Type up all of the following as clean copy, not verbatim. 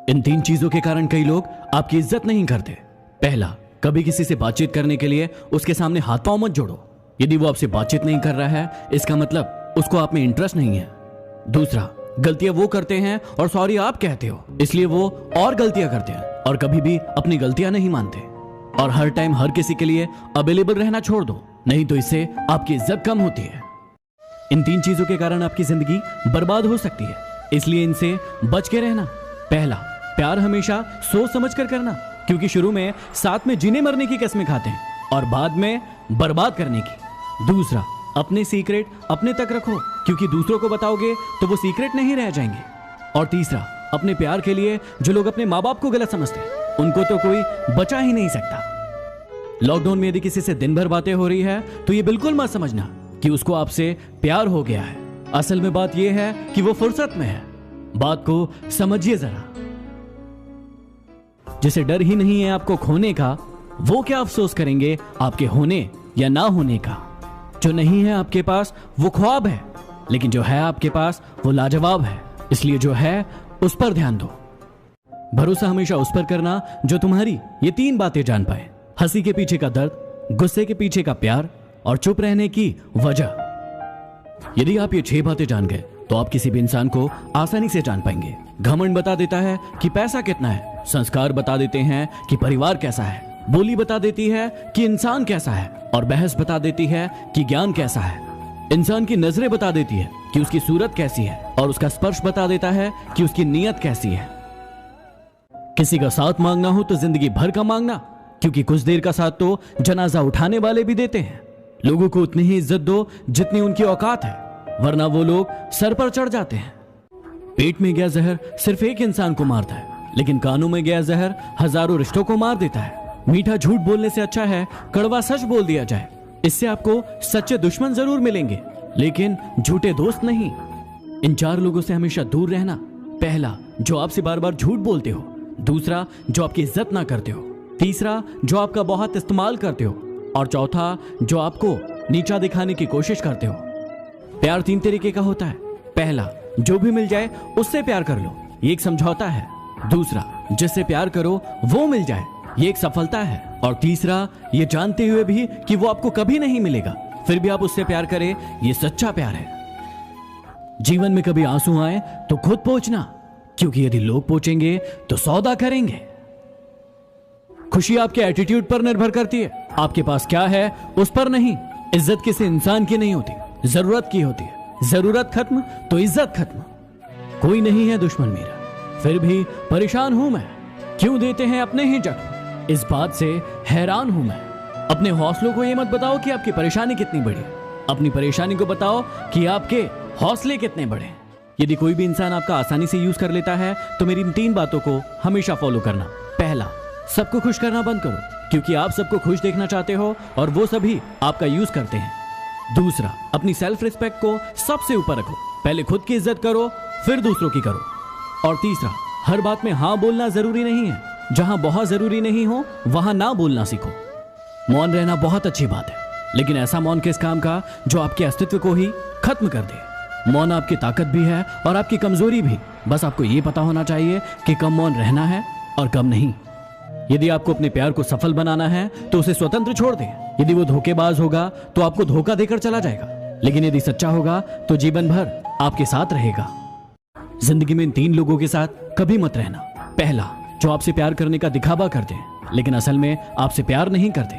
इन 3 चीजों के कारण कई लोग आपकी इज्जत नहीं करते। पहला, कभी किसी से बातचीत करने के लिए उसके सामने हाथ पांव मत जोड़ो। यदि वो आपसे बातचीत नहीं कर रहा है, इसका मतलब उसको आप में इंटरेस्ट नहीं है। दूसरा, गलतियां वो करते हैं और सॉरी आप कहते हो, इसलिए वो और गलतियां करते हैं और कभी भी अपनी गलतियां नहीं मानते। और हर टाइम हर किसी के लिए अवेलेबल रहना छोड़ दो, नहीं तो इससे आपकी इज्जत कम होती है। इन 3 चीजों के कारण आपकी जिंदगी बर्बाद हो सकती है, इसलिए इनसे बच के रहना। पहला, प्यार हमेशा सोच समझ कर करना, क्योंकि शुरू में साथ में जीने मरने की कसमें खाते हैं और बाद में बर्बाद करने की। दूसरा, अपने सीक्रेट अपने तक रखो, क्योंकि दूसरों को बताओगे तो वो सीक्रेट नहीं रह जाएंगे। और तीसरा, अपने प्यार के लिए जो लोग अपने माँ बाप को गलत समझते हैं, उनको तो कोई बचा ही नहीं सकता। लॉकडाउन में यदि किसी से दिन भर बातें हो रही है तो ये बिल्कुल मत समझना कि उसको आपसे प्यार हो गया है। असल में बात यह है कि वो फुर्सत में है। बात को समझिए जरा। जिसे डर ही नहीं है आपको खोने का, वो क्या अफसोस करेंगे आपके होने या ना होने का। जो नहीं है आपके पास वो ख्वाब है, लेकिन जो है आपके पास वो लाजवाब है। इसलिए जो है उस पर ध्यान दो। भरोसा हमेशा उस पर करना जो तुम्हारी ये 3 बातें जान पाए: हंसी के पीछे का दर्द, गुस्से के पीछे का प्यार और चुप रहने की वजह। यदि आप ये 6 बातें जान गए तो आप किसी भी इंसान को आसानी से जान पाएंगे। घमंड बता देता है कि पैसा कितना है, संस्कार बता देते हैं कि परिवार कैसा है, बोली बता देती है कि इंसान कैसा है, और बहस बता देती है कि ज्ञान कैसा है। इंसान की नजरें बता देती है कि उसकी सूरत कैसी है, और उसका स्पर्श बता देता है कि उसकी नीयत कैसी है। किसी का साथ मांगना हो तो जिंदगी भर का मांगना, क्योंकि कुछ देर का साथ तो जनाजा उठाने वाले भी देते हैं। लोगों को उतनी ही इज्जत दो जितनी उनकी औकात है, वरना वो लोग सर पर चढ़ जाते हैं। पेट में गया जहर सिर्फ एक इंसान को मारता है, लेकिन कानों में गया जहर हजारों रिश्तों को मार देता है। मीठा झूठ बोलने से अच्छा है कड़वा सच बोल दिया जाए। इससे आपको सच्चे दुश्मन जरूर मिलेंगे, लेकिन झूठे दोस्त नहीं। इन 4 लोगों से हमेशा दूर रहना। पहला, जो आपसे बार बार झूठ बोलते हो। दूसरा, जो आपकी इज्जत ना करते हो। तीसरा, जो आपका बहुत इस्तेमाल करते हो। और चौथा, जो आपको नीचा दिखाने की कोशिश करते हो। प्यार 3 तरीके का होता है। पहला, जो भी मिल जाए उससे प्यार कर लो, ये एक समझौता है। दूसरा, जिससे प्यार करो वो मिल जाए, ये एक सफलता है। और तीसरा, ये जानते हुए भी कि वो आपको कभी नहीं मिलेगा, फिर भी आप उससे प्यार करें, ये सच्चा प्यार है। जीवन में कभी आंसू आए तो खुद पोंछना, क्योंकि यदि लोग पोंछेंगे तो सौदा करेंगे। खुशी आपके एटीट्यूड पर निर्भर करती है, आपके पास क्या है उस पर नहीं। इज्जत किसी इंसान की नहीं होती, जरूरत की होती है। जरूरत खत्म तो इज्जत खत्म। कोई नहीं है दुश्मन मेरा, फिर भी परेशान हूं मैं। क्यों देते हैं अपने ही जख्म, इस बात से हैरान हूं मैं। अपने हौसलों को ये मत बताओ कि आपकी परेशानी कितनी बड़ी है, अपनी परेशानी को बताओ कि आपके हौसले कितने बड़े हैं। यदि कोई भी इंसान आपका आसानी से यूज कर लेता है तो मेरी इन 3 बातों को हमेशा फॉलो करना। पहला, सबको खुश करना बंद करो, क्योंकि आप सबको खुश देखना चाहते हो और वो सभी आपका यूज करते हैं। दूसरा, अपनी सेल्फ रिस्पेक्ट को सबसे ऊपर रखो, पहले खुद की इज्जत करो फिर दूसरों की करो। और तीसरा, हर बात में हाँ बोलना जरूरी नहीं है, जहां बहुत जरूरी नहीं हो वहां ना बोलना सीखो। मौन रहना बहुत अच्छी बात है, लेकिन ऐसा मौन किस काम का जो आपके अस्तित्व को ही खत्म कर दे। मौन आपकी ताकत भी है और आपकी कमजोरी भी, बस आपको यह पता होना चाहिए कि कब मौन रहना है और कब नहीं। यदि आपको अपने प्यार को सफल बनाना है तो उसे स्वतंत्र छोड़ दें। यदि वो धोखेबाज होगा तो आपको धोखा देकर चला जाएगा, लेकिन यदि सच्चा होगा तो जीवन भर आपके साथ रहेगा। जिंदगी में इन 3 लोगों के साथ कभी मत रहना। पहला, जो आपसे प्यार करने का दिखावा करते हैं लेकिन असल में आपसे प्यार नहीं करते।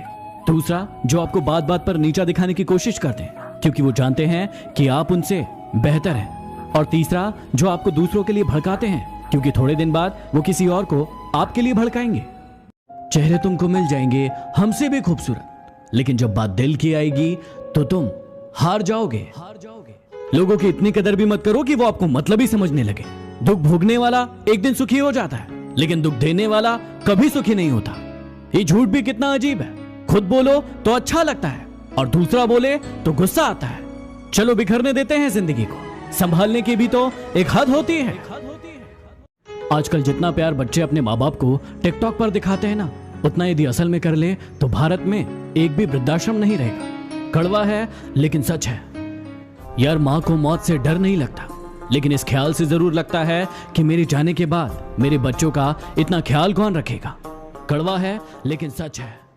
दूसरा, जो आपको बात बात पर नीचा दिखाने की कोशिश करते हैं क्योंकि वो जानते हैं कि आप उनसे बेहतर हैं। और तीसरा, जो आपको दूसरों के लिए भड़काते हैं क्योंकि थोड़े दिन बाद वो किसी और को आपके लिए भड़काएंगे। चेहरे तुमको मिल जाएंगे हमसे भी खूबसूरत, लेकिन जब बात दिल की आएगी तो तुम हार जाओगे। लोगों की इतनी कदर भी मत करो कि वो आपको मतलबी समझने लगे। दुख भोगने वाला एक दिन सुखी हो जाता है, लेकिन दुख देने वाला कभी सुखी नहीं होता। ये झूठ भी कितना अजीब है, खुद बोलो तो अच्छा लगता है और दूसरा बोले तो गुस्सा आता है। चलो बिखरने देते हैं जिंदगी को, संभालने की भी तो एक हद होती है। आजकल जितना प्यार बच्चे अपने माँ बाप को टिकटॉक पर दिखाते हैं ना, उतना यदि असल में कर ले तो भारत में एक भी वृद्धाश्रम नहीं रहेगा। कड़वा है लेकिन सच है यार, माँ को मौत से डर नहीं लगता, लेकिन इस ख्याल से जरूर लगता है कि मेरे जाने के बाद मेरे बच्चों का इतना ख्याल कौन रखेगा। कड़वा है लेकिन सच है।